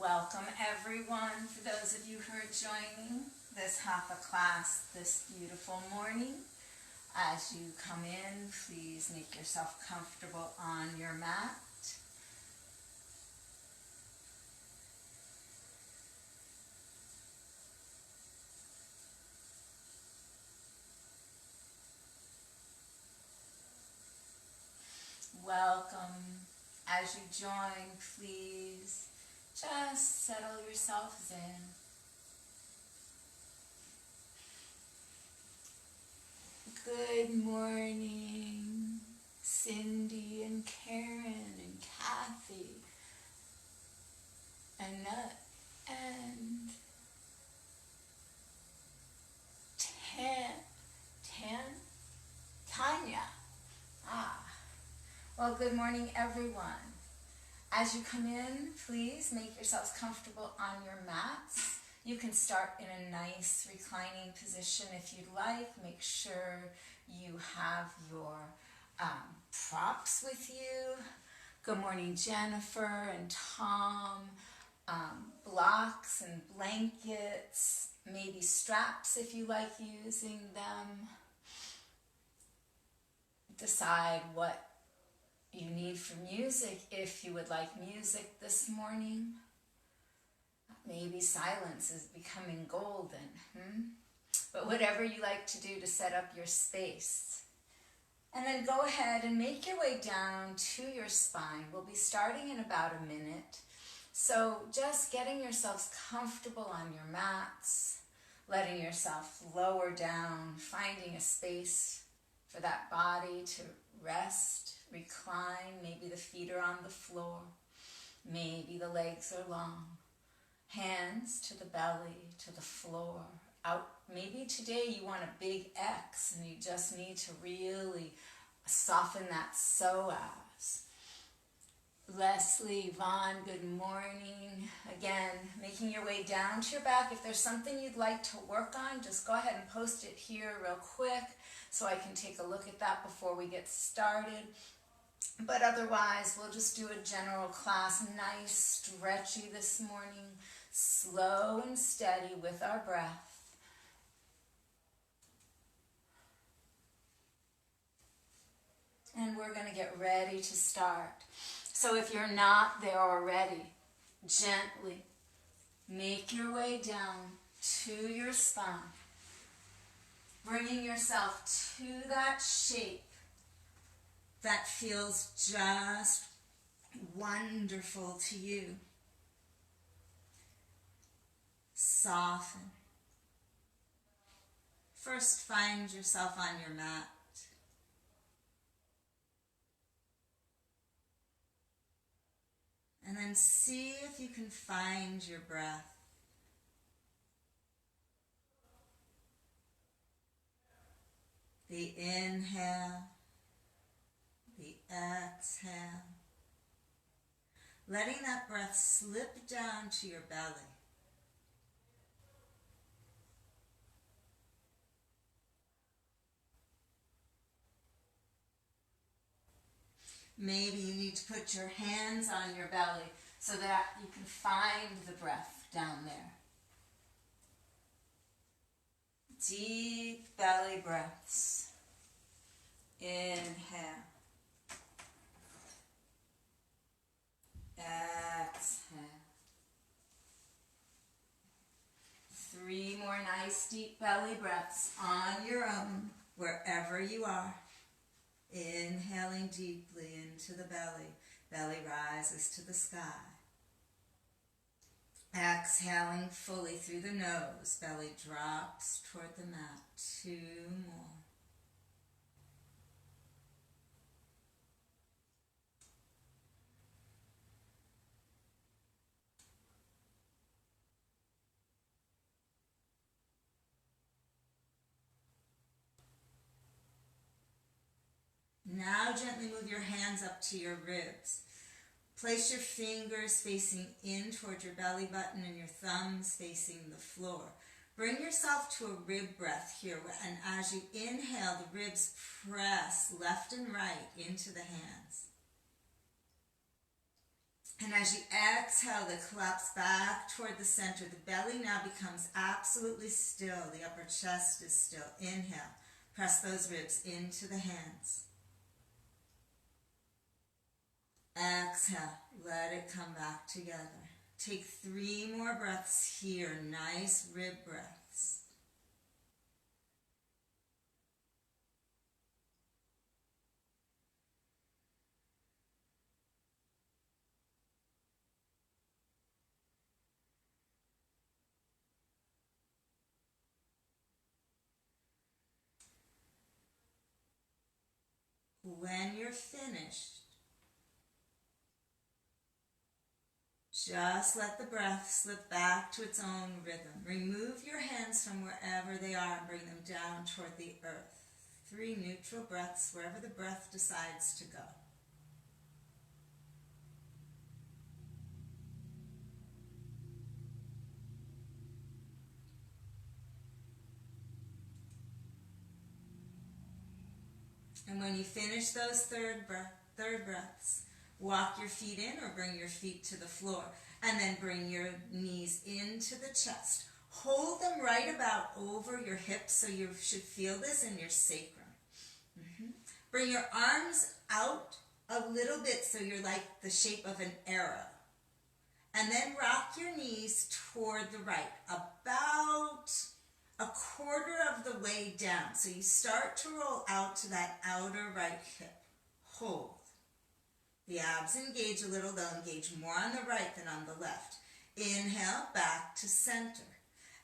Welcome everyone, for those of you who are joining this Hatha class this beautiful morning. As you come in, please make yourself comfortable on your mat. Welcome. As you join, please just settle yourselves in. Good morning, Cindy and Karen and Kathy, Annette and Tanya. Well, good morning, everyone. As you come in, please make yourselves comfortable on your mats. You can start in a nice reclining position if you'd like. Make sure you have your props with you. Good morning, Jennifer and Tom. Blocks and blankets, maybe straps if you like using them. Decide what you need for music if you would like music this morning. Maybe silence is becoming golden. But whatever you like to do to set up your space. And then go ahead and make your way down to your spine. We'll be starting in about a minute. So just getting yourselves comfortable on your mats, letting yourself lower down, finding a space for that body to rest, recline. Maybe the feet are on the floor. Maybe the legs are long. Hands to the belly, to the floor, out. Maybe today you want a big X and you just need to really soften that psoas. Leslie, Vaughn, good morning. Again, making your way down to your back. If there's something you'd like to work on, just go ahead and post it here real quick so I can take a look at that before we get started. But otherwise, we'll just do a general class, nice, stretchy this morning, slow and steady with our breath. And we're going to get ready to start. So if you're not there already, gently make your way down to your spine, bringing yourself to that shape that feels just wonderful to you. Soften. First, find yourself on your mat. And then see if you can find your breath. The inhale, the exhale. Letting that breath slip down to your belly. Maybe you need to put your hands on your belly so that you can find the breath down there. Deep belly breaths. Inhale. Exhale. 3 more nice deep belly breaths on your own, wherever you are. Inhaling deeply into the belly. Belly rises to the sky. Exhaling fully through the nose. Belly drops toward the mat. 2 more. Now gently move your hands up to your ribs. Place your fingers facing in toward your belly button and your thumbs facing the floor. Bring yourself to a rib breath here, and as you inhale, the ribs press left and right into the hands. And as you exhale, they collapse back toward the center. The belly now becomes absolutely still. The upper chest is still. Inhale. Press those ribs into the hands. Exhale. Let it come back together. Take 3 more breaths here. Nice rib breaths. When you're finished, just let the breath slip back to its own rhythm. Remove your hands from wherever they are and bring them down toward the earth. 3 neutral breaths wherever the breath decides to go. And when you finish those third breaths, walk your feet in or bring your feet to the floor. And then bring your knees into the chest. Hold them right about over your hips, so you should feel this in your sacrum. Bring your arms out a little bit so you're like the shape of an arrow. And then rock your knees toward the right, about a quarter of the way down. So you start to roll out to that outer right hip. Hold. The abs engage a little. They'll engage more on the right than on the left. Inhale, back to center.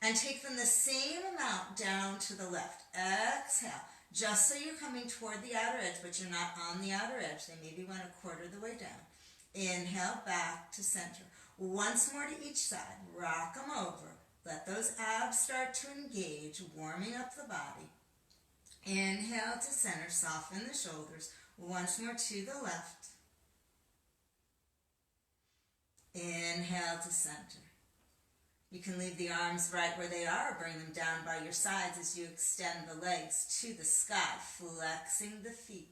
And take them the same amount down to the left. Exhale, just so you're coming toward the outer edge, but you're not on the outer edge. They maybe went a quarter of the way down. Inhale, back to center. Once more to each side. Rock them over. Let those abs start to engage, warming up the body. Inhale to center, soften the shoulders. Once more to the left. Inhale to center. You can leave the arms right where they are or bring them down by your sides as you extend the legs to the sky, flexing the feet.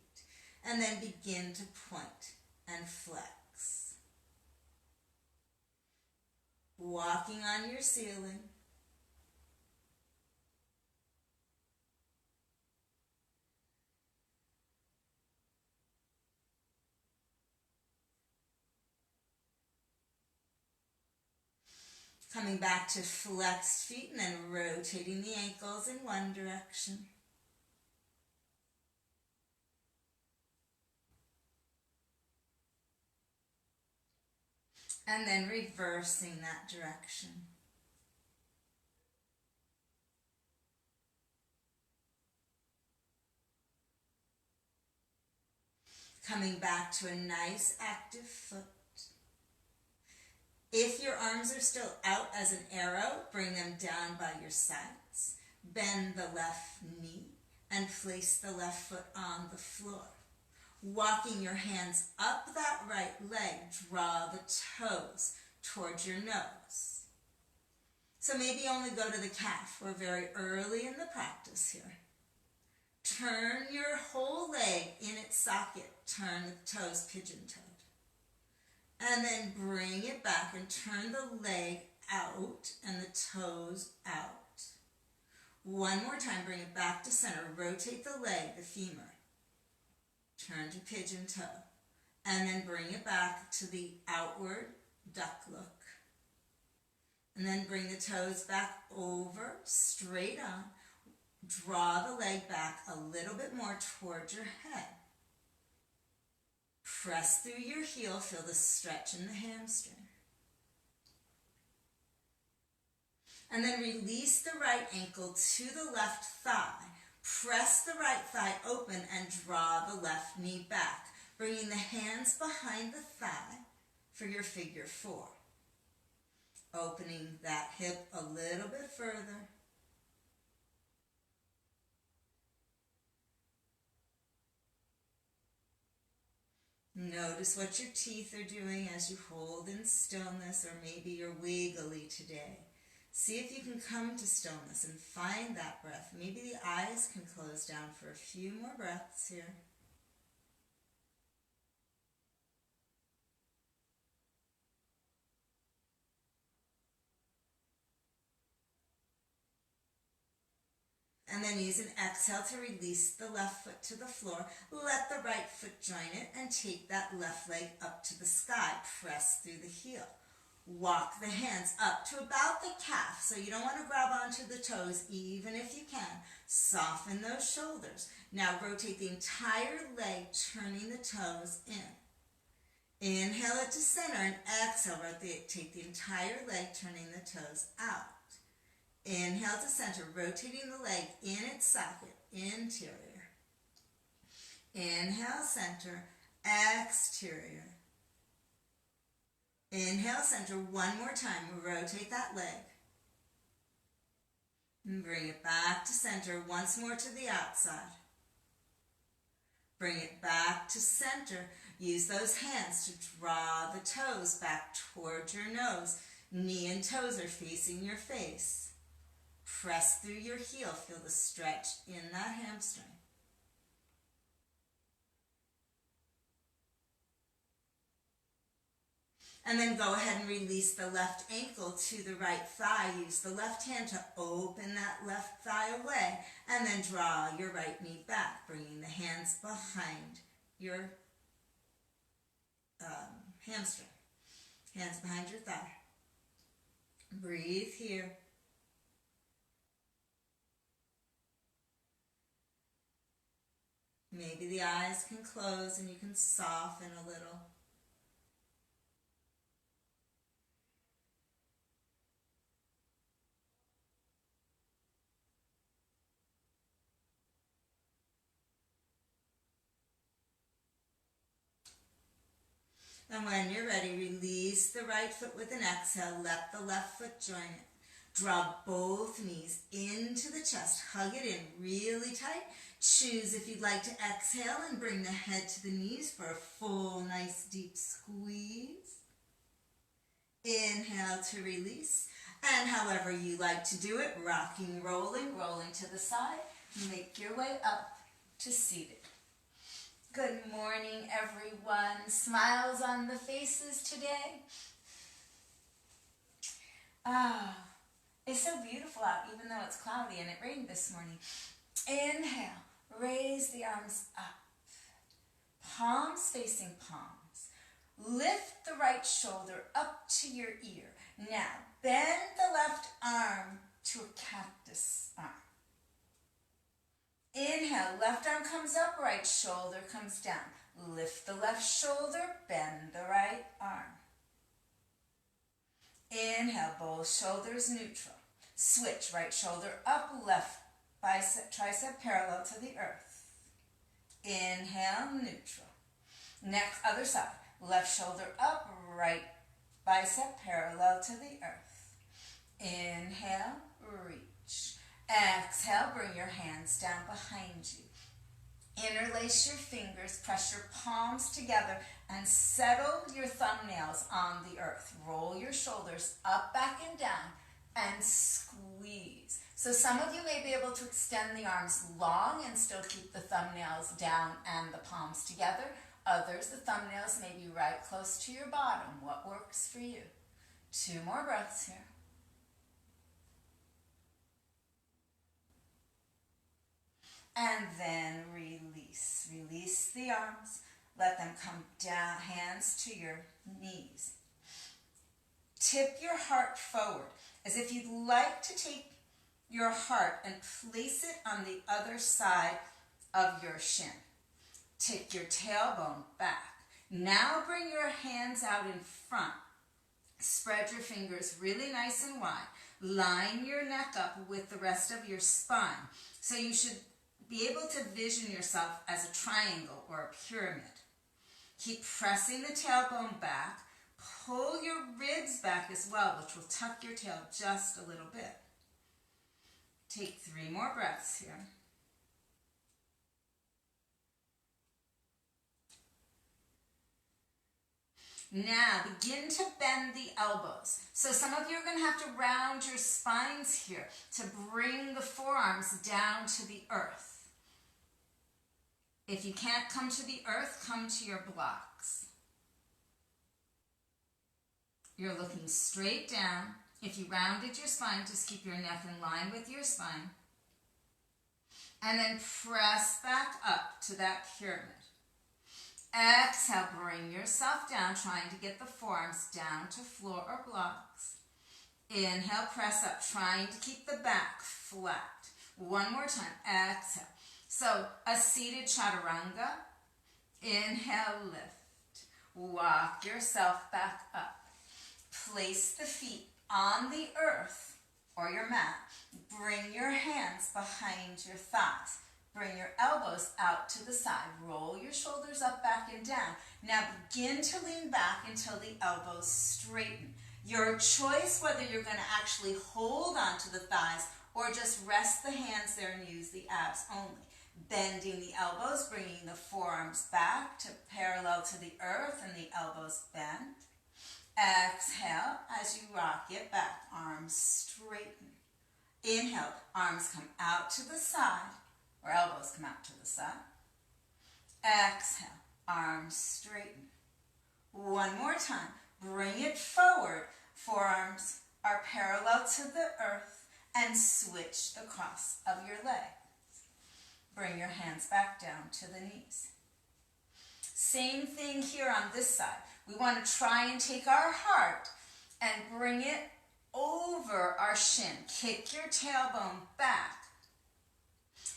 And then begin to point and flex. Walking on your ceiling. Coming back to flexed feet and then rotating the ankles in one direction. And then reversing that direction. Coming back to a nice active foot. If your arms are still out as an arrow, bring them down by your sides. Bend the left knee and place the left foot on the floor. Walking your hands up that right leg, draw the toes towards your nose. So maybe only go to the calf. We're very early in the practice here. Turn your whole leg in its socket. Turn the toes pigeon-toed. And then bring it back and turn the leg out and the toes out. One more time, bring it back to center. Rotate the leg, the femur. Turn to pigeon toe. And then bring it back to the outward duck look. And then bring the toes back over, straight on. Draw the leg back a little bit more towards your head. Press through your heel, feel the stretch in the hamstring. And then release the right ankle to the left thigh. Press the right thigh open and draw the left knee back, bringing the hands behind the thigh for your figure 4. Opening that hip a little bit further. Notice what your teeth are doing as you hold in stillness, or maybe you're wiggly today. See if you can come to stillness and find that breath. Maybe the eyes can close down for a few more breaths here. And then use an exhale to release the left foot to the floor. Let the right foot join it and take that left leg up to the sky. Press through the heel. Walk the hands up to about the calf. So you don't want to grab onto the toes even if you can. Soften those shoulders. Now rotate the entire leg, turning the toes in. Inhale it to center and exhale, rotate the entire leg, turning the toes out. Inhale to center, rotating the leg in its socket, interior. Inhale, center, exterior. Inhale, center, one more time, rotate that leg. And bring it back to center, once more to the outside. Bring it back to center. Use those hands to draw the toes back towards your nose. Knee and toes are facing your face. Press through your heel. Feel the stretch in that hamstring. And then go ahead and release the left ankle to the right thigh. Use the left hand to open that left thigh away. And then draw your right knee back, bringing the hands behind your hamstring. Hands behind your thigh. Breathe here. Maybe the eyes can close and you can soften a little. And when you're ready, release the right foot with an exhale. Let the left foot join it. Draw both knees into the chest. Hug it in really tight. Choose if you'd like to exhale and bring the head to the knees for a full, nice, deep squeeze. Inhale to release. And however you like to do it, rocking, rolling, rolling to the side. Make your way up to seated. Good morning, everyone. Smiles on the faces today. It's so beautiful out, even though it's cloudy and it rained this morning. Inhale, raise the arms up. Palms facing palms. Lift the right shoulder up to your ear. Now, bend the left arm to a cactus arm. Inhale, left arm comes up, right shoulder comes down. Lift the left shoulder, bend the right arm. Inhale, both shoulders neutral. Switch, right shoulder up, left bicep, tricep parallel to the earth. Inhale, neutral. Next, other side. Left shoulder up, right bicep parallel to the earth. Inhale, reach. Exhale, bring your hands down behind you. Interlace your fingers, press your palms together, and settle your thumbnails on the earth. Roll your shoulders up, back, and down, and squeeze. So some of you may be able to extend the arms long and still keep the thumbnails down and the palms together. Others, the thumbnails may be right close to your bottom. What works for you? 2 more breaths here. And then release. Release the arms. Let them come down, hands to your knees. Tip your heart forward as if you'd like to take your heart and place it on the other side of your shin. Take your tailbone back. Now bring your hands out in front. Spread your fingers really nice and wide. Line your neck up with the rest of your spine. So you should be able to vision yourself as a triangle or a pyramid. Keep pressing the tailbone back. Pull your ribs back as well, which will tuck your tail just a little bit. Take 3 more breaths here. Now begin to bend the elbows. So some of you are going to have to round your spines here to bring the forearms down to the earth. If you can't come to the earth, come to your blocks. You're looking straight down. If you rounded your spine, just keep your neck in line with your spine. And then press back up to that pyramid. Exhale, bring yourself down, trying to get the forearms down to floor or blocks. Inhale, press up, trying to keep the back flat. One more time, exhale. So, a seated chaturanga. Inhale, lift. Walk yourself back up. Place the feet on the earth or your mat. Bring your hands behind your thighs. Bring your elbows out to the side. Roll your shoulders up, back, and down. Now begin to lean back until the elbows straighten. Your choice whether you're going to actually hold onto the thighs or just rest the hands there and use the abs only. Bending the elbows, bringing the forearms back to parallel to the earth and the elbows bent. Exhale as you rock it back, arms straighten. Inhale, arms come out to the side, or elbows come out to the side. Exhale, arms straighten. One more time, bring it forward. Forearms are parallel to the earth and switch the cross of your legs. Bring your hands back down to the knees. Same thing here on this side. We want to try and take our heart and bring it over our shin. Kick your tailbone back.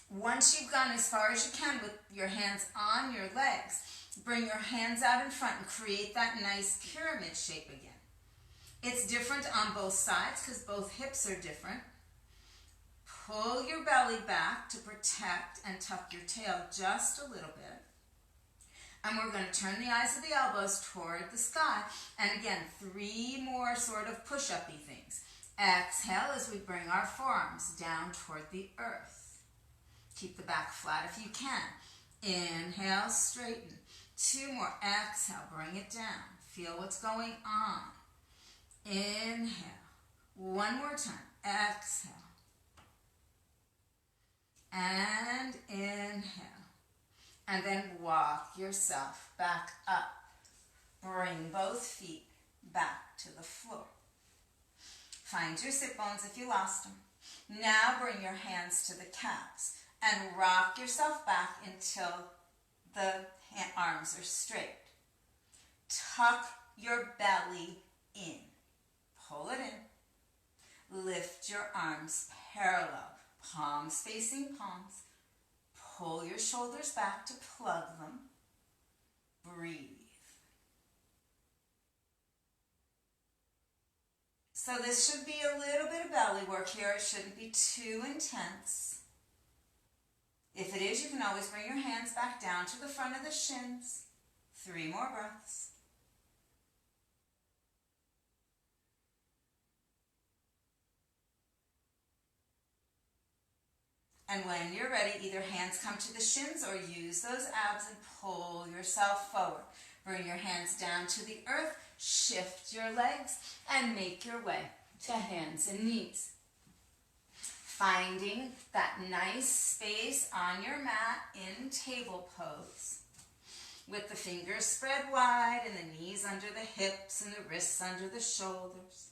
Once you've gone as far as you can with your hands on your legs, bring your hands out in front and create that nice pyramid shape again. It's different on both sides because both hips are different. Pull your belly back to protect and tuck your tail just a little bit. And we're going to turn the eyes of the elbows toward the sky. And again, 3 more sort of push-up-y things. Exhale as we bring our forearms down toward the earth. Keep the back flat if you can. Inhale, straighten. 2 more. Exhale, bring it down. Feel what's going on. Inhale. 1 more time. Exhale. And inhale. And then walk yourself back up. Bring both feet back to the floor. Find your sit bones if you lost them. Now bring your hands to the calves and rock yourself back until the arms are straight. Tuck your belly in. Pull it in. Lift your arms parallel. Palms facing palms. Pull your shoulders back to plug them. Breathe. So this should be a little bit of belly work here. It shouldn't be too intense. If it is, you can always bring your hands back down to the front of the shins. 3 more breaths. And when you're ready, either hands come to the shins or use those abs and pull yourself forward. Bring your hands down to the earth, shift your legs, and make your way to hands and knees. Finding that nice space on your mat in table pose. With the fingers spread wide and the knees under the hips and the wrists under the shoulders.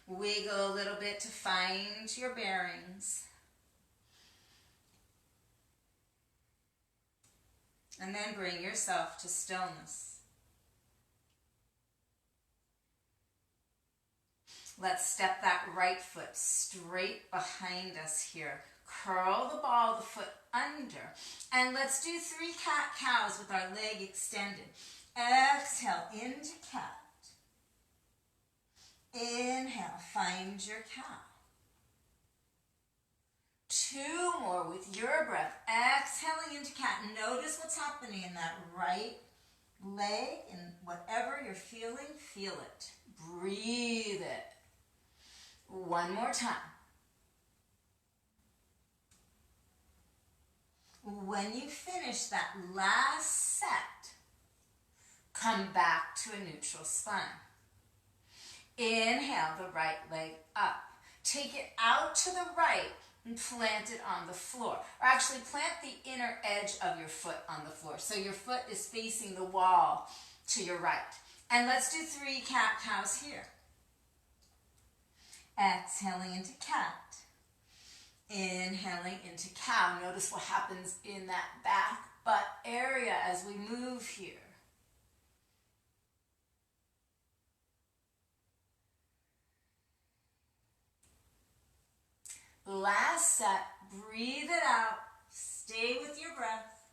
Wiggle a little bit to find your bearings. And then bring yourself to stillness. Let's step that right foot straight behind us here. Curl the ball of the foot under. And let's do 3 cat-cows with our leg extended. Exhale into cat. Inhale, find your cow. 2 more with your breath. Exhaling into cat. Notice what's happening in that right leg and whatever you're feeling, feel it. Breathe it. 1 more time. When you finish that last set, come back to a neutral spine. Inhale the right leg up. Take it out to the right and plant it on the floor. Or actually plant the inner edge of your foot on the floor. So your foot is facing the wall to your right. And let's do 3 cat-cows here. Exhaling into cat. Inhaling into cow. Notice what happens in that back butt area as we move here. Last set, breathe it out, stay with your breath.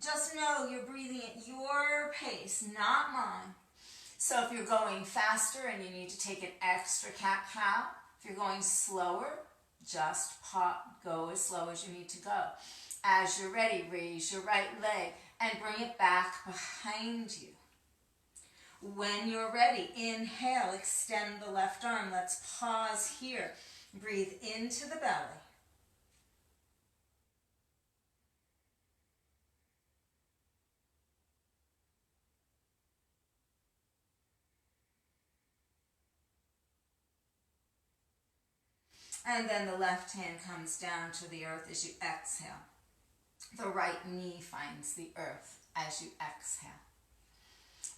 Just know you're breathing at your pace, not mine. So if you're going faster and you need to take an extra cat-cow, if you're going slower, just go as slow as you need to go. As you're ready, raise your right leg and bring it back behind you. When you're ready, inhale, extend the left arm. Let's pause here. Breathe into the belly. And then the left hand comes down to the earth as you exhale. The right knee finds the earth as you exhale.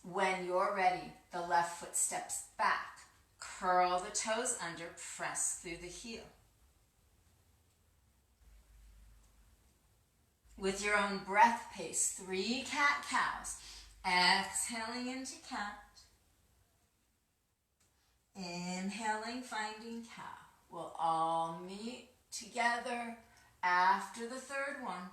When you're ready, the left foot steps back. Curl the toes under, press through the heel. With your own breath pace, 3 cat-cows. Exhaling into cat. Inhaling, finding cow. We'll all meet together after the third one.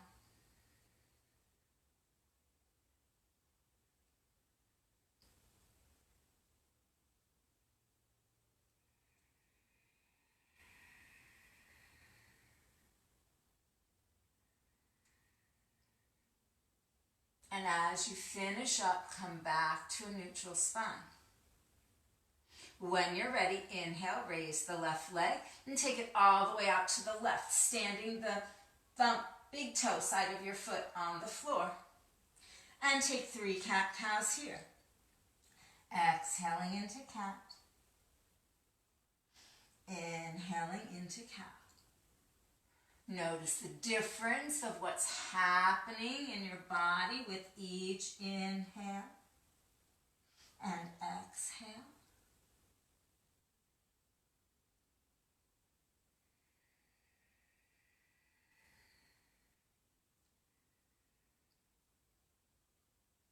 And as you finish up, come back to a neutral spine. When you're ready, inhale, raise the left leg and take it all the way out to the left, standing the thumb, big toe side of your foot on the floor. And take 3 cat-cows here. Exhaling into cat. Inhaling into cow. Notice the difference of what's happening in your body with each inhale and exhale.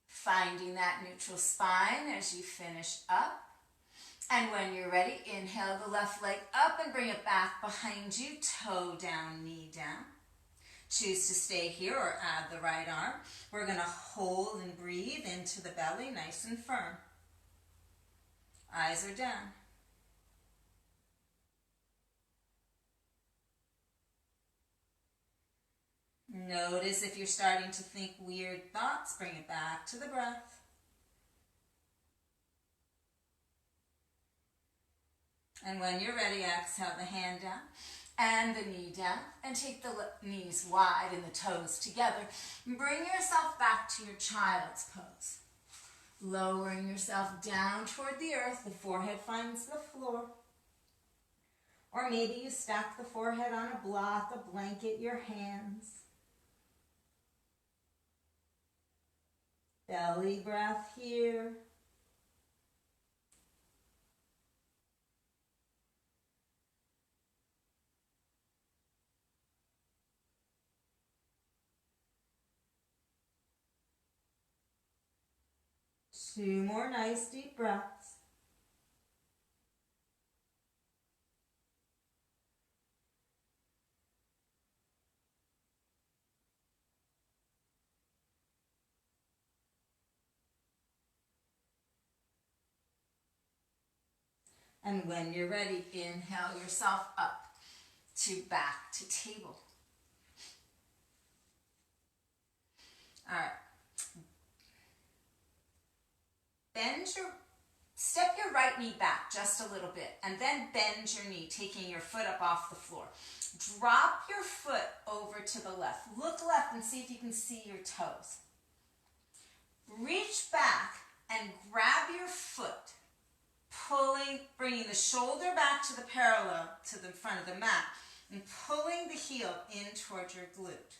Finding that neutral spine as you finish up. And when you're ready, inhale the left leg up and bring it back behind you, toe down, knee down. Choose to stay here or add the right arm. We're going to hold and breathe into the belly, nice and firm. Eyes are down. Notice if you're starting to think weird thoughts, bring it back to the breath. And when you're ready, exhale the hand down and the knee down and take the knees wide and the toes together. Bring yourself back to your child's pose. Lowering yourself down toward the earth, the forehead finds the floor. Or maybe you stack the forehead on a block, a blanket, your hands. Belly breath here. Two more nice deep breaths. And when you're ready, inhale yourself up to back to table. All right. Step your right knee back just a little bit and then bend your knee, taking your foot up off the floor. Drop your foot over to the left. Look left and see if you can see your toes. Reach back and grab your foot, bringing the shoulder back to the parallel to the front of the mat and pulling the heel in toward your glute.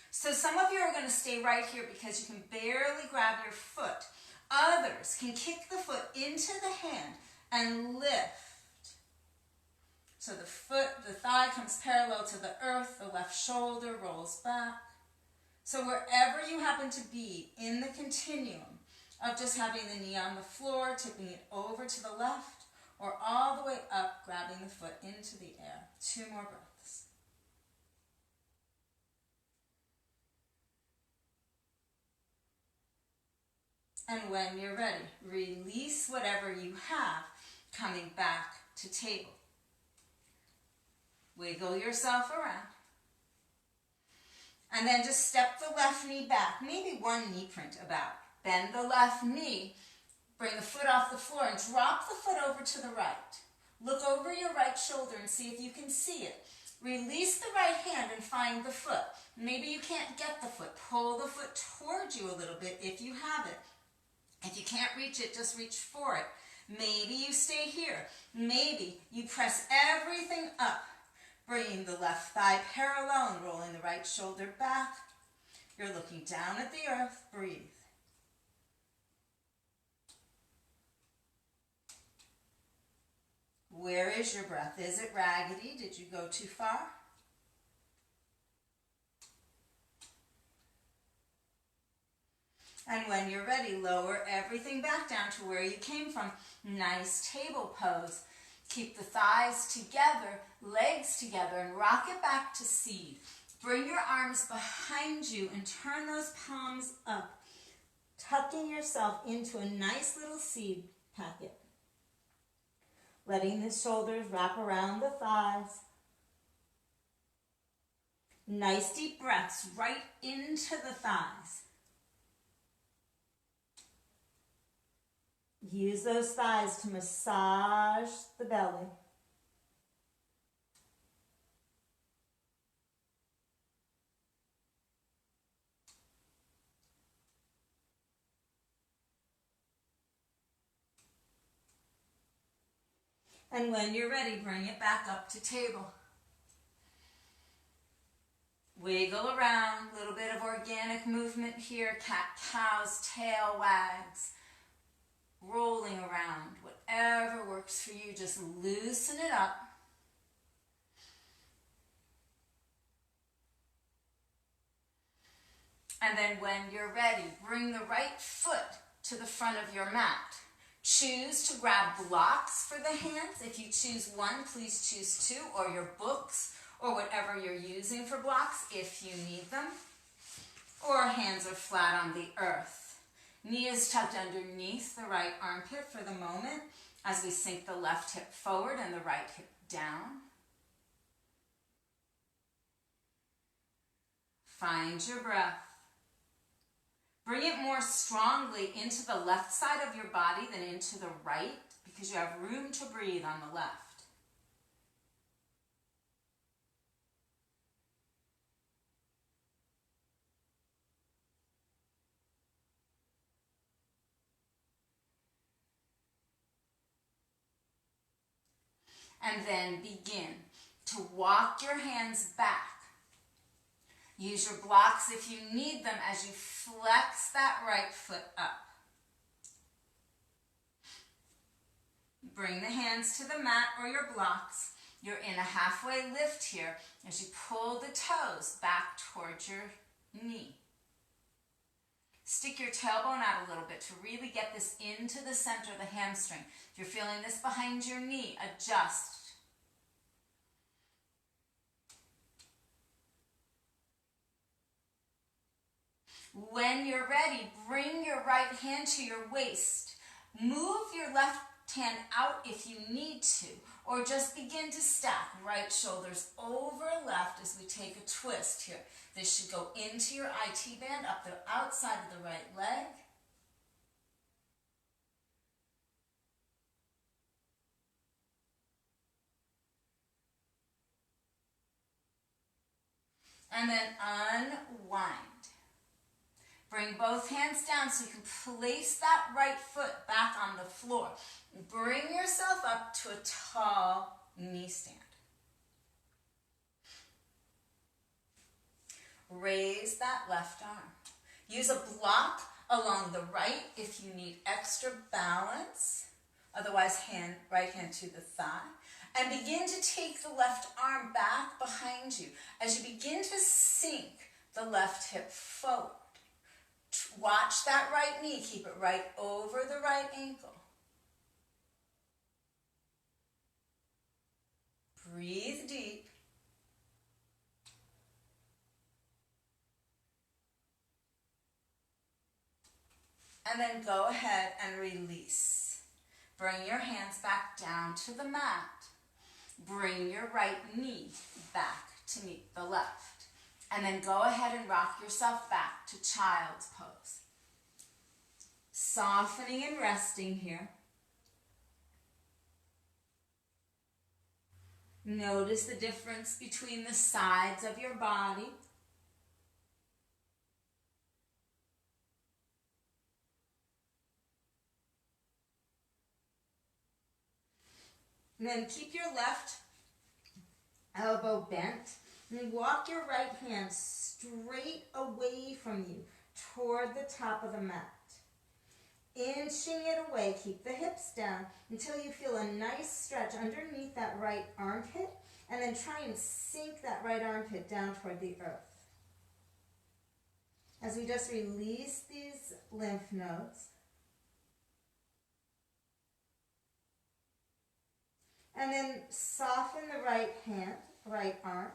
So some of you are going to stay right here because you can barely grab your foot. Others can kick the foot into the hand and lift. So the thigh comes parallel to the earth, the left shoulder rolls back. So wherever you happen to be in the continuum of just having the knee on the floor, tipping it over to the left, or all the way up, grabbing the foot into the air. 2 more breaths. And when you're ready, release whatever you have, coming back to table. Wiggle yourself around. And then just step the left knee back, maybe 1 knee print about. Bend the left knee, bring the foot off the floor and drop the foot over to the right. Look over your right shoulder and see if you can see it. Release the right hand and find the foot. Maybe you can't get the foot. Pull the foot towards you a little bit if you have it. If you can't reach it, just reach for it. Maybe you stay here. Maybe you press everything up, bringing the left thigh parallel and rolling the right shoulder back. You're looking down at the earth. Breathe. Where is your breath? Is it raggedy? Did you go too far? And when you're ready, lower everything back down to where you came from. Nice table pose. Keep the thighs together, legs together, and rock it back to seed. Bring your arms behind you and turn those palms up, tucking yourself into a nice little seed packet. Letting the shoulders wrap around the thighs. Nice deep breaths right into the thighs. Use those thighs to massage the belly. And when you're ready, bring it back up to table. Wiggle around, a little bit of organic movement here. Cat-cow's, tail wags. Rolling around, whatever works for you, just loosen it up. And then when you're ready, bring the right foot to the front of your mat. Choose to grab blocks for the hands. If you choose 1, please choose 2, or your books, or whatever you're using for blocks if you need them. Or hands are flat on the earth. Knee is tucked underneath the right armpit for the moment as we sink the left hip forward and the right hip down. Find your breath. Bring it more strongly into the left side of your body than into the right because you have room to breathe on the left. And then begin to walk your hands back. Use your blocks if you need them as you flex that right foot up. Bring the hands to the mat or your blocks. You're in a halfway lift here as you pull the toes back towards your knee. Stick your tailbone out a little bit to really get this into the center of the hamstring. If you're feeling this behind your knee, adjust. When you're ready, bring your right hand to your waist. Move your left hand out if you need to, or just begin to stack right shoulders over left as we take a twist here. This should go into your IT band up the outside of the right leg. And then unwind. Bring both hands down so you can place that right foot back on the floor. Bring yourself up to a tall knee stand. Raise that left arm. Use a block along the right if you need extra balance, Otherwise, right hand to the thigh. And begin to take the left arm back behind you as you begin to sink the left hip forward. Watch that right knee. Keep it right over the right ankle. Breathe deep. And then go ahead and release. Bring your hands back down to the mat. Bring your right knee back to meet the left. And then go ahead and rock yourself back to child's pose. Softening and resting here. Notice the difference between the sides of your body. And then keep your left elbow bent and walk your right hand straight away from you toward the top of the mat. Inching it away, keep the hips down until you feel a nice stretch underneath that right armpit, and then try and sink that right armpit down toward the earth. As we just release these lymph nodes, and then soften the right hand, right arm,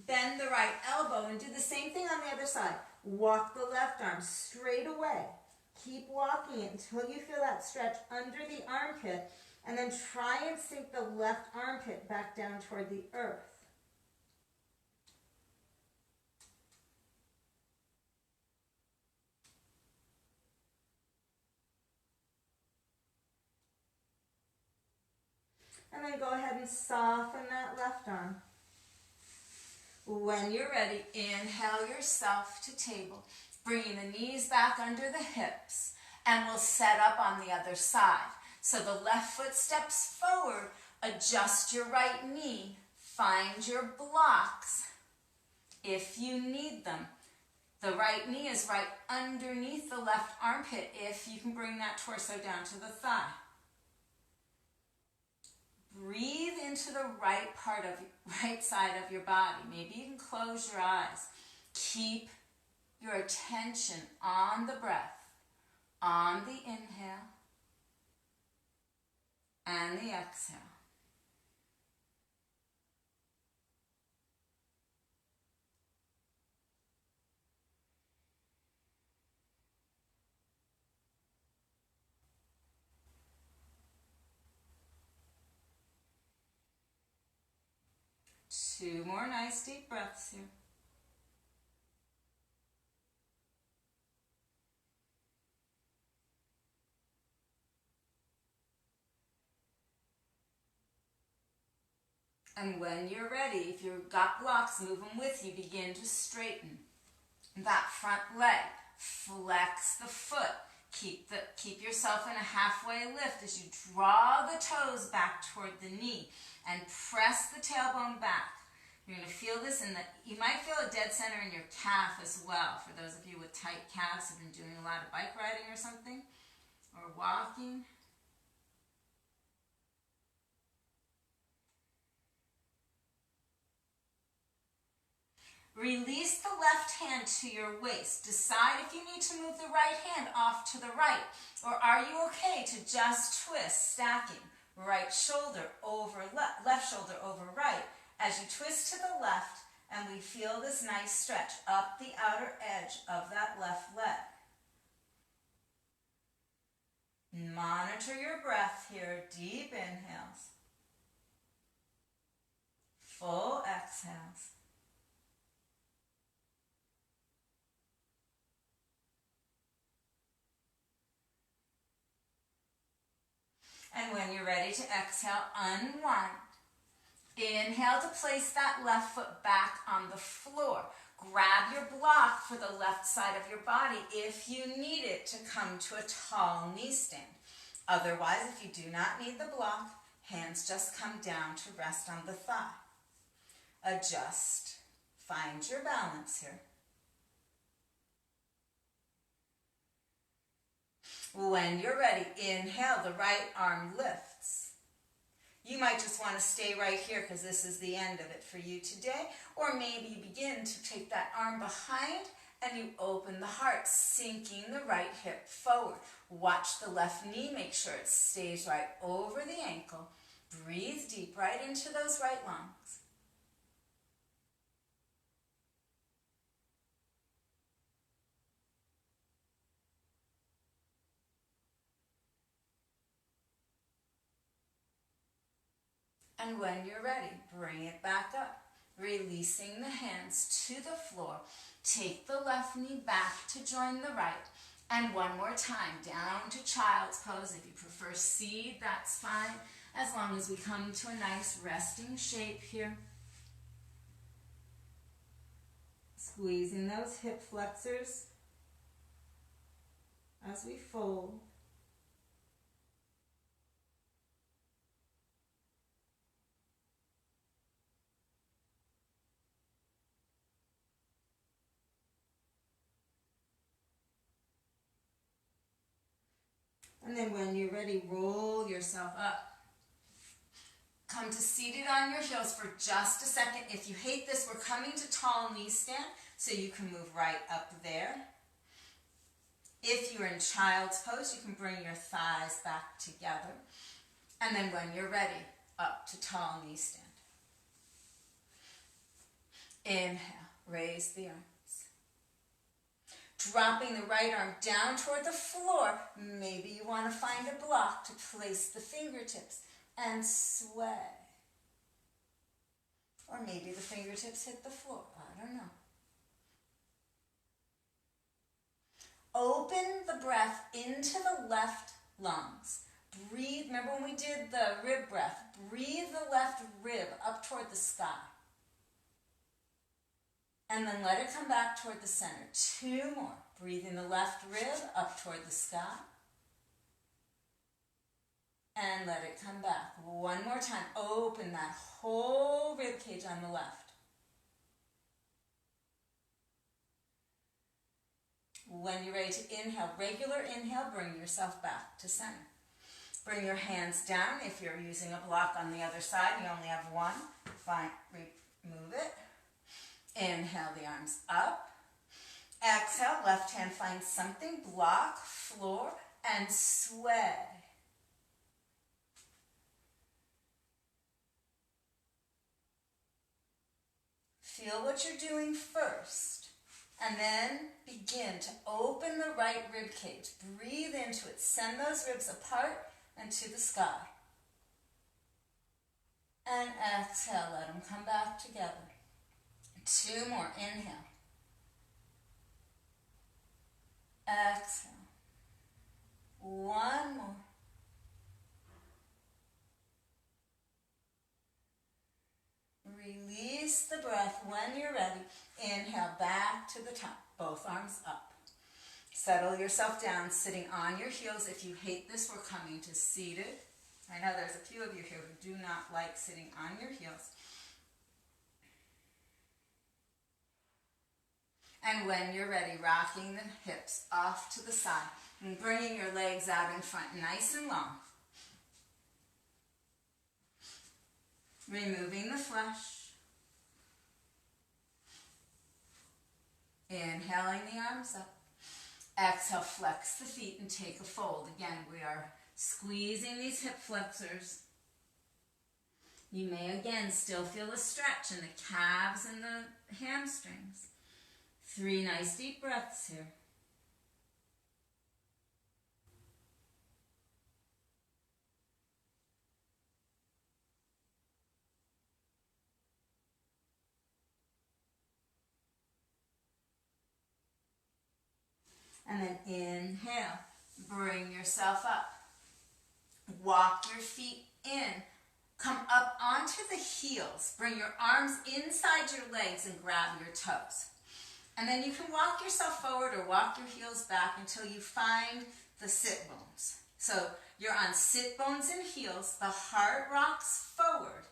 bend the right elbow, and do the same thing on the other side. Walk the left arm straight away. Keep walking it until you feel that stretch under the armpit, and then try and sink the left armpit back down toward the earth. And then go ahead and soften that left arm. When you're ready, inhale yourself to table. Bringing the knees back under the hips, and we'll set up on the other side. So the left foot steps forward, adjust your right knee, find your blocks if you need them. The right knee is right underneath the left armpit if you can bring that torso down to the thigh. Breathe into the right side of your body. Maybe you can close your eyes. Keep your attention on the breath, on the inhale and the exhale. Two more nice deep breaths here. And when you're ready, if you've got blocks, move them with you. Begin to straighten that front leg. Flex the foot. Keep yourself in a halfway lift as you draw the toes back toward the knee and press the tailbone back. You're going to feel this you might feel a dead center in your calf as well. For those of you with tight calves who've been doing a lot of bike riding or something, or walking. Release the left hand to your waist. Decide if you need to move the right hand off to the right, or are you okay to just twist, stacking right shoulder over left shoulder over right as you twist to the left, and we feel this nice stretch up the outer edge of that left leg. Monitor your breath here. Deep inhales. Full exhales. And when you're ready to exhale, unwind. Inhale to place that left foot back on the floor. Grab your block for the left side of your body if you need it to come to a tall knee stand. Otherwise, if you do not need the block, hands just come down to rest on the thigh. Adjust. Find your balance here. When you're ready, inhale, the right arm lifts. You might just want to stay right here because this is the end of it for you today. Or maybe you begin to take that arm behind and you open the heart, sinking the right hip forward. Watch the left knee, make sure it stays right over the ankle. Breathe deep right into those right lungs. And when you're ready, bring it back up, releasing the hands to the floor. Take the left knee back to join the right. And one more time, down to child's pose. If you prefer seed, that's fine, as long as we come to a nice resting shape here. Squeezing those hip flexors as we fold. And then when you're ready, roll yourself up. Come to seated on your heels for just a second. If you hate this, we're coming to tall knee stand, so you can move right up there. If you're in child's pose, you can bring your thighs back together. And then when you're ready, up to tall knee stand. Inhale, raise the arms. Dropping the right arm down toward the floor. Maybe you want to find a block to place the fingertips and sway. Or maybe the fingertips hit the floor. I don't know. Open the breath into the left lungs. Breathe. Remember when we did the rib breath? Breathe the left rib up toward the sky. And then let it come back toward the center. 2 more. Breathing the left rib up toward the sky. And let it come back. 1 more time. Open that whole rib cage on the left. When you're ready to inhale, regular inhale, bring yourself back to center. Bring your hands down. If you're using a block on the other side, you only have one. Fine. Remove it. Inhale the arms up. Exhale, left hand finds something, block, floor, and sway. Feel what you're doing first, and then begin to open the right rib cage. Breathe into it. Send those ribs apart and to the sky. And exhale, let them come back together. 2 more. Inhale. Exhale. 1 more. Release the breath when you're ready. Inhale back to the top. Both arms up. Settle yourself down, sitting on your heels. If you hate this, we're coming to seated. I know there's a few of you here who do not like sitting on your heels. And when you're ready, rocking the hips off to the side and bringing your legs out in front nice and long. Removing the flesh. Inhaling the arms up. Exhale, flex the feet and take a fold. Again, we are squeezing these hip flexors. You may again still feel a stretch in the calves and the hamstrings. 3 nice deep breaths here. And then inhale, bring yourself up. Walk your feet in. Come up onto the heels. Bring your arms inside your legs and grab your toes. And then you can walk yourself forward or walk your heels back until you find the sit bones. So you're on sit bones and heels. The heart rocks forward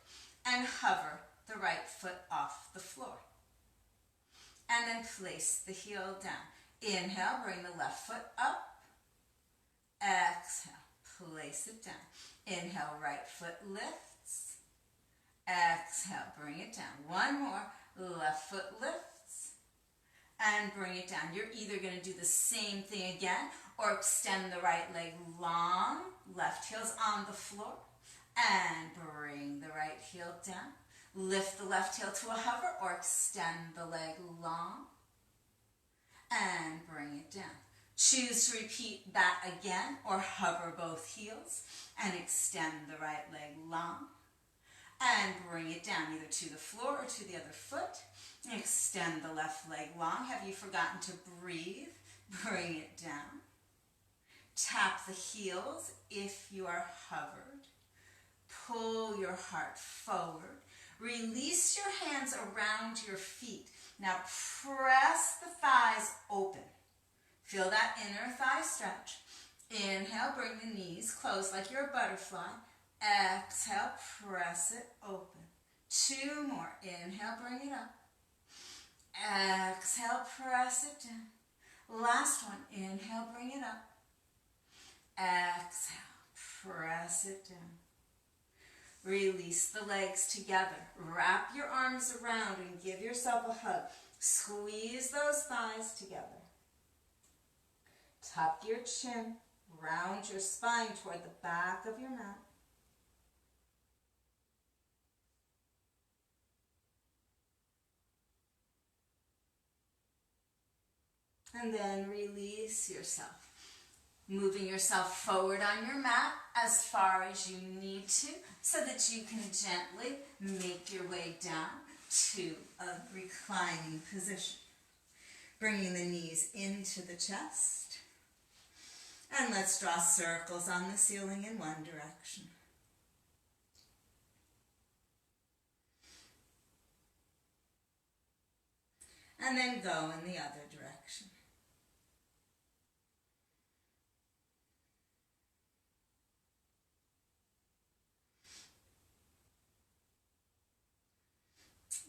and hover the right foot off the floor. And then place the heel down. Inhale, bring the left foot up. Exhale, place it down. Inhale, right foot lifts. Exhale, bring it down. One more, left foot lifts. And bring it down. You're either going to do the same thing again or extend the right leg long. Left heel's on the floor. And bring the right heel down. Lift the left heel to a hover or extend the leg long. And bring it down. Choose to repeat that again or hover both heels and extend the right leg long. And bring it down either to the floor or to the other foot. Extend the left leg long. Have you forgotten to breathe? Bring it down. Tap the heels if you are hovered. Pull your heart forward. Release your hands around your feet. Now press the thighs open. Feel that inner thigh stretch. Inhale, bring the knees close like you're a butterfly. Exhale, press it open. Two more. Inhale, bring it up. Exhale, press it down. Last one. Inhale, bring it up. Exhale, press it down. Release the legs together. Wrap your arms around and give yourself a hug. Squeeze those thighs together. Tuck your chin. Round your spine toward the back of your mat. And then release yourself. Moving yourself forward on your mat as far as you need to so that you can gently make your way down to a reclining position. Bringing the knees into the chest. And let's draw circles on the ceiling in one direction. And then go in the other direction.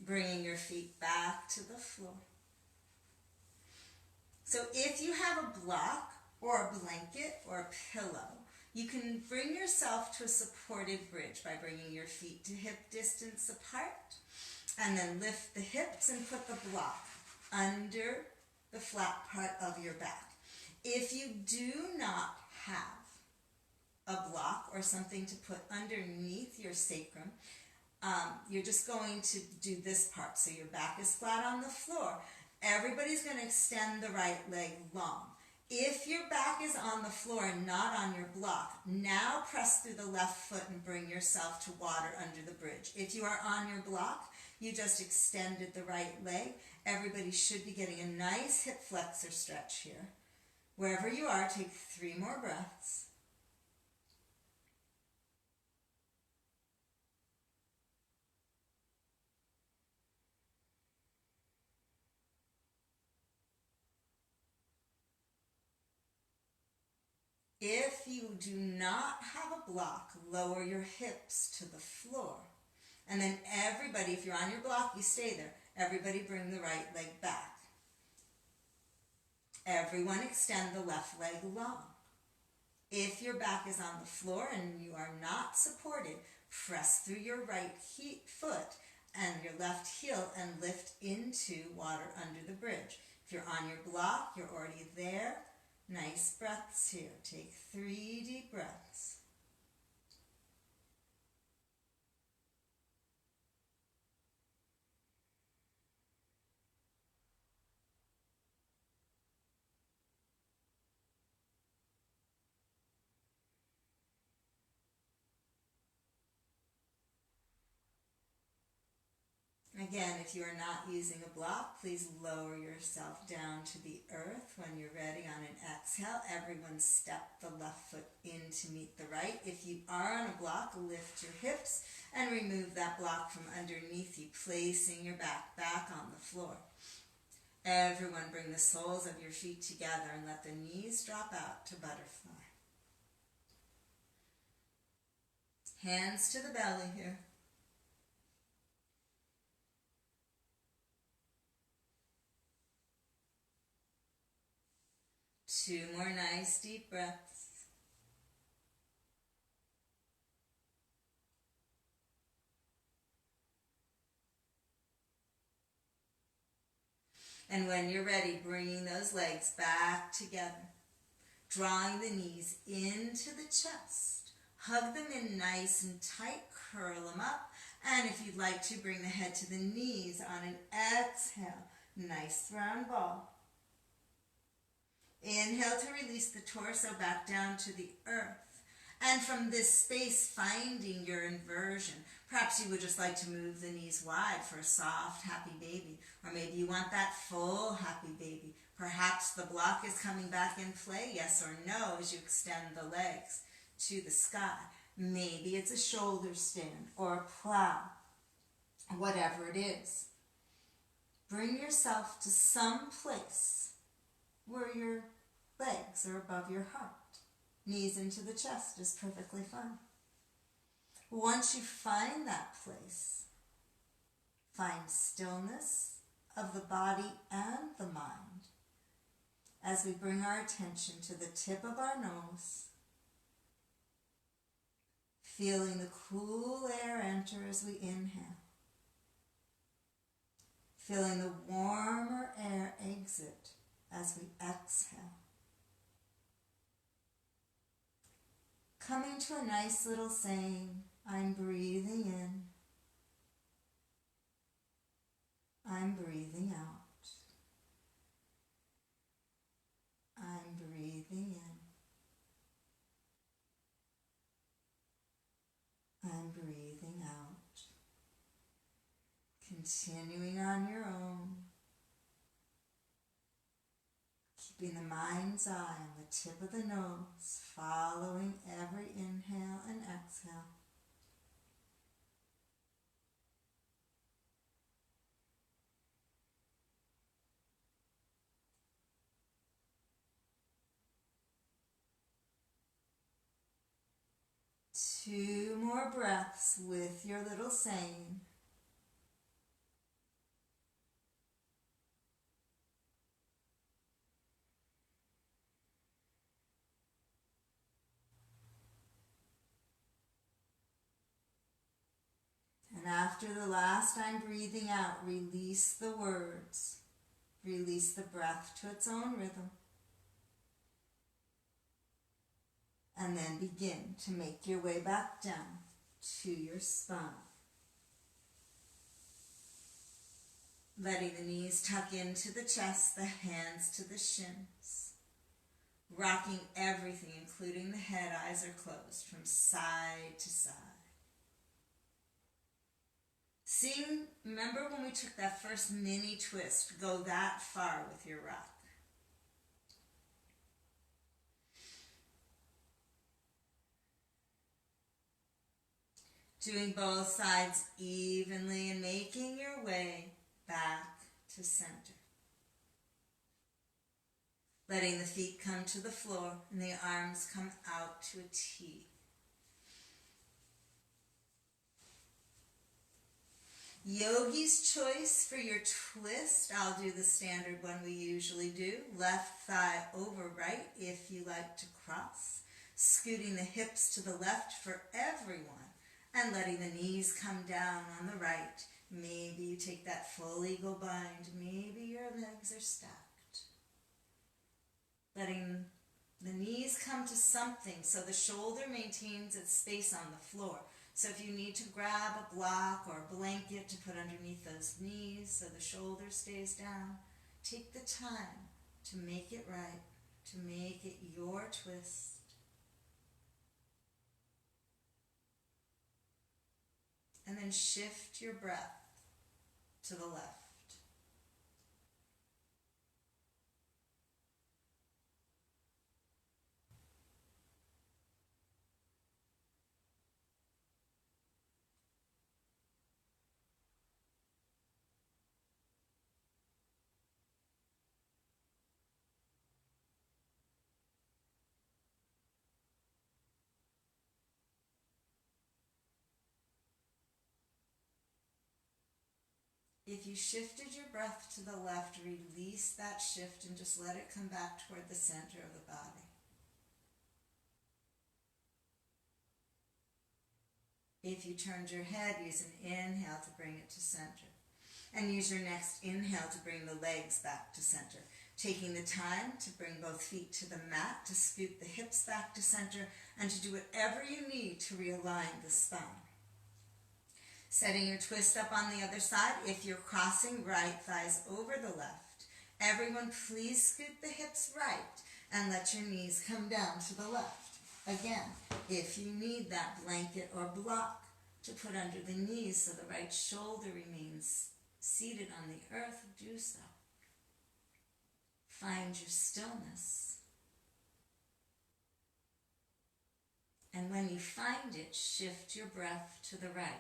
Bringing your feet back to the floor. So if you have a block or a blanket or a pillow, you can bring yourself to a supported bridge by bringing your feet to hip distance apart, and then lift the hips and put the block under the flat part of your back. If you do not have a block or something to put underneath your sacrum, you're just going to do this part. So your back is flat on the floor. Everybody's going to extend the right leg long. If your back is on the floor and not on your block, now press through the left foot and bring yourself to water under the bridge. If you are on your block, you just extended the right leg. Everybody should be getting a nice hip flexor stretch here. Wherever you are, take 3 more breaths. If you do not have a block, lower your hips to the floor. And then everybody, if you're on your block, you stay there. Everybody bring the right leg back. Everyone extend the left leg long. If your back is on the floor and you are not supported, press through your right foot and your left heel and lift into water under the bridge. If you're on your block, you're already there. Nice breaths here. Take 3 deep breaths. Again, if you are not using a block, please lower yourself down to the earth. When you're ready on an exhale, everyone step the left foot in to meet the right. If you are on a block, lift your hips and remove that block from underneath you, placing your back on the floor. Everyone bring the soles of your feet together and let the knees drop out to butterfly. Hands to the belly here. 2 more nice deep breaths. And when you're ready, bringing those legs back together, drawing the knees into the chest. Hug them in nice and tight, curl them up. And if you'd like to, bring the head to the knees on an exhale. Nice round ball. Inhale to release the torso back down to the earth. And from this space, finding your inversion. Perhaps you would just like to move the knees wide for a soft, happy baby. Or maybe you want that full, happy baby. Perhaps the block is coming back in play, yes or no, as you extend the legs to the sky. Maybe it's a shoulder stand or a plow. Whatever it is. Bring yourself to some place where your legs are above your heart. Knees into the chest is perfectly fine. Once you find that place, find stillness of the body and the mind as we bring our attention to the tip of our nose, feeling the cool air enter as we inhale, feeling the warmer air exit as we exhale. Coming to a nice little saying, I'm breathing in, I'm breathing out. I'm breathing in, I'm breathing out. Continuing on your own, keeping the mind's eye on the tip of the nose, following every inhale and exhale. Two more breaths with your little saying. And after the last I'm breathing out, release the words. Release the breath to its own rhythm. And then begin to make your way back down to your spine. Letting the knees tuck into the chest, the hands to the shins. Rocking everything, including the head, eyes are closed, from side to side. Remember when we took that first mini twist, go that far with your rock. Doing both sides evenly and making your way back to center. Letting the feet come to the floor and the arms come out to a T. Yogi's choice for your twist. I'll do the standard one we usually do. Left thigh over right if you like to cross. Scooting the hips to the left for everyone. And letting the knees come down on the right. Maybe you take that full eagle bind. Maybe your legs are stacked. Letting the knees come to something so the shoulder maintains its space on the floor. So if you need to grab a block or a blanket to put underneath those knees so the shoulder stays down, take the time to make it right, to make it your twist. And then shift your breath to the left. If you shifted your breath to the left, release that shift and just let it come back toward the center of the body. If you turned your head, use an inhale to bring it to center. And use your next inhale to bring the legs back to center. Taking the time to bring both feet to the mat, to scoot the hips back to center, and to do whatever you need to realign the spine. Setting your twist up on the other side. If you're crossing, right thighs over the left. Everyone, please scoot the hips right and let your knees come down to the left. Again, if you need that blanket or block to put under the knees so the right shoulder remains seated on the earth, do so. Find your stillness. And when you find it, shift your breath to the right.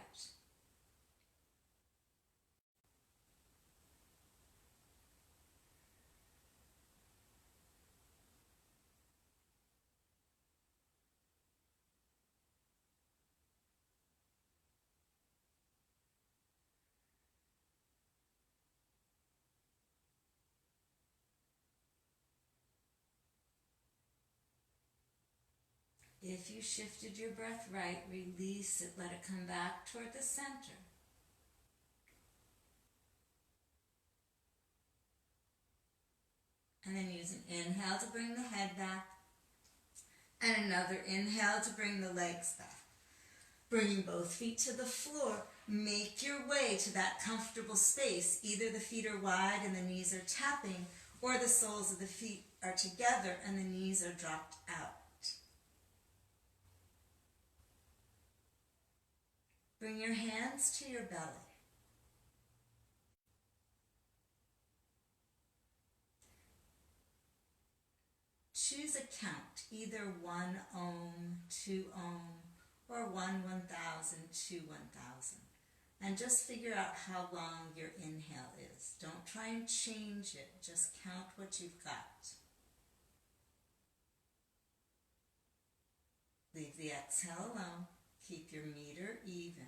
If you shifted your breath right, release it, let it come back toward the center. And then use an inhale to bring the head back, and another inhale to bring the legs back. Bringing both feet to the floor, make your way to that comfortable space. Either the feet are wide and the knees are tapping, or the soles of the feet are together and the knees are dropped out. Bring your hands to your belly. Choose a count, either 1 Om, 2 Om, or 1 1000, 2 1000. And just figure out how long your inhale is. Don't try and change it, just count what you've got. Leave the exhale alone. Keep your meter even.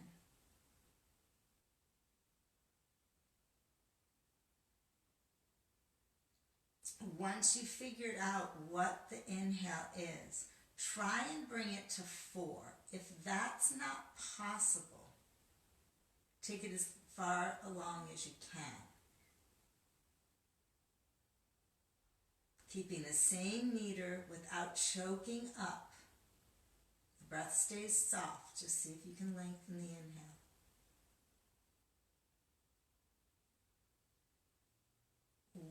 Once you've figured out what the inhale is, try and bring it to 4. If that's not possible, take it as far along as you can. Keeping the same meter without choking up. The breath stays soft. Just see if you can lengthen the inhale.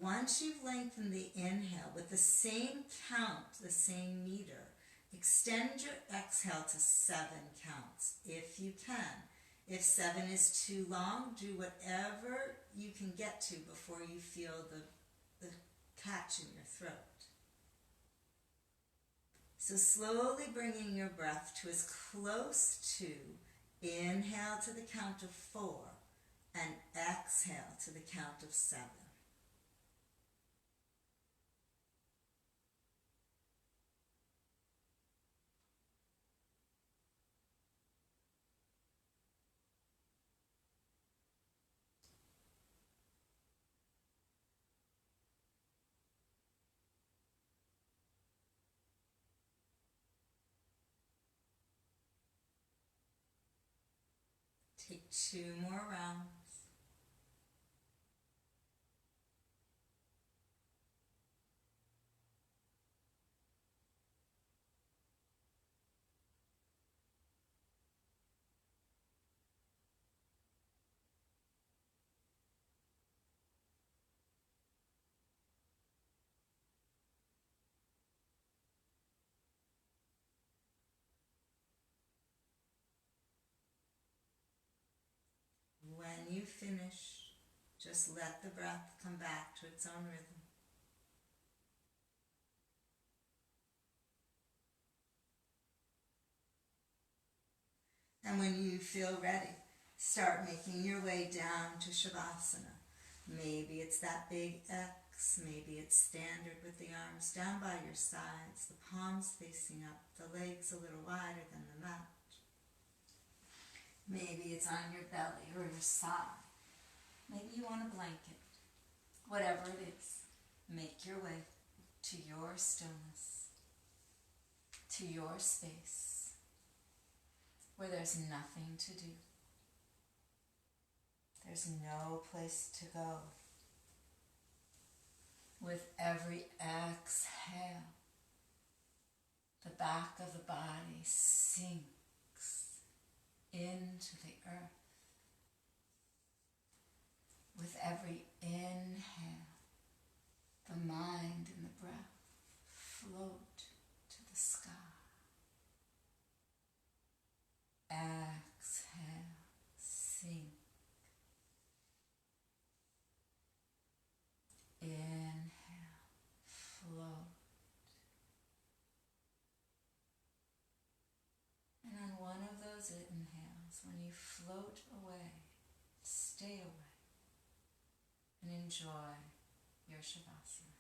Once you've lengthened the inhale with the same count, the same meter, extend your exhale to 7 counts if you can. If 7 is too long, do whatever you can get to before you feel the catch in your throat. So slowly bringing your breath to as close to inhale to the count of 4 and exhale to the count of 7. Take 2 more rounds. When you finish, just let the breath come back to its own rhythm. And when you feel ready, start making your way down to Shavasana. Maybe it's that big X, maybe it's standard with the arms down by your sides, the palms facing up, the legs a little wider than the mat. Maybe it's on your belly or your side. Maybe you want a blanket. Whatever it is, make your way to your stillness, to your space, where there's nothing to do. There's no place to go. With every exhale, the back of the body sinks into the earth. With every inhale, the mind and the breath float to the sky. Exhale, sink. Inhale, float. And on one of those inhales, when you float away, stay away and enjoy your Shavasana.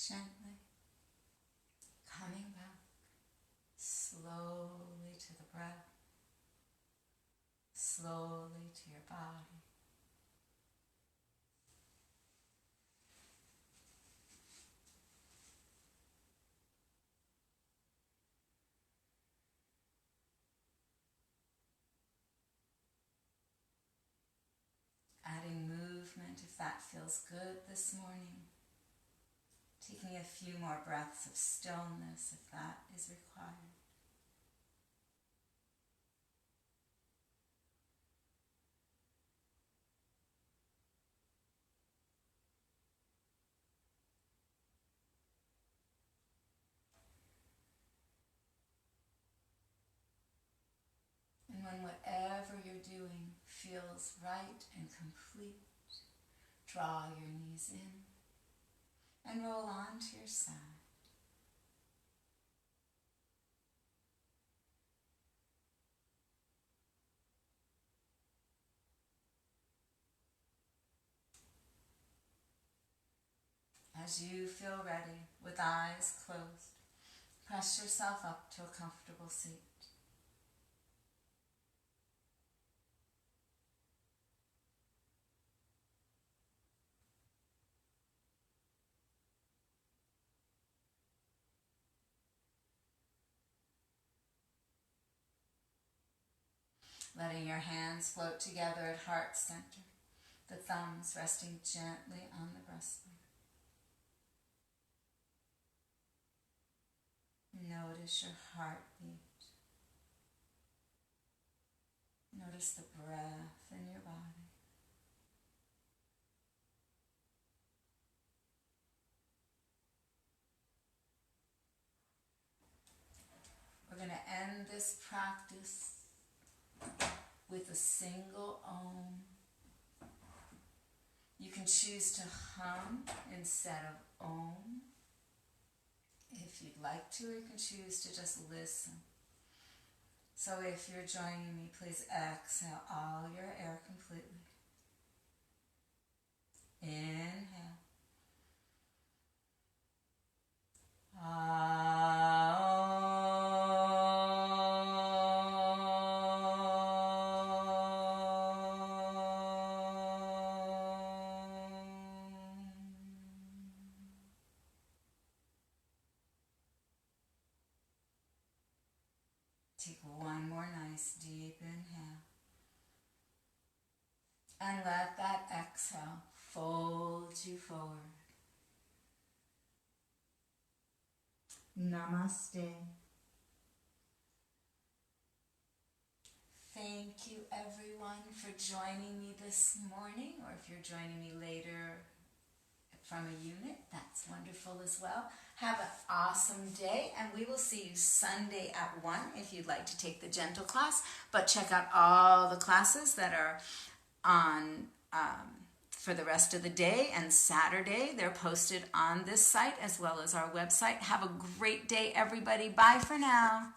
Gently coming back slowly to the breath, slowly to your body. Adding movement if that feels good this morning. Taking a few more breaths of stillness if that is required. And when whatever you're doing feels right and complete, draw your knees in and roll onto your side. As you feel ready, with eyes closed, press yourself up to a comfortable seat. Letting your hands float together at heart center. The thumbs resting gently on the breastbone. Notice your heartbeat. Notice the breath in your body. We're going to end this practice with a single Om. You can choose to hum instead of Om. If you'd like to, or you can choose to just listen. So if you're joining me, please exhale all your air completely. Inhale. Take one more nice deep inhale. And let that exhale fold you forward. Namaste. Thank you everyone for joining me this morning, or if you're joining me later from a unit, that's wonderful as well. Have an awesome day, and we will see you Sunday at 1 if you'd like to take the Gentle class. But check out all the classes that are on for the rest of the day, and Saturday they're posted on this site as well as our website. Have a great day, everybody. Bye for now.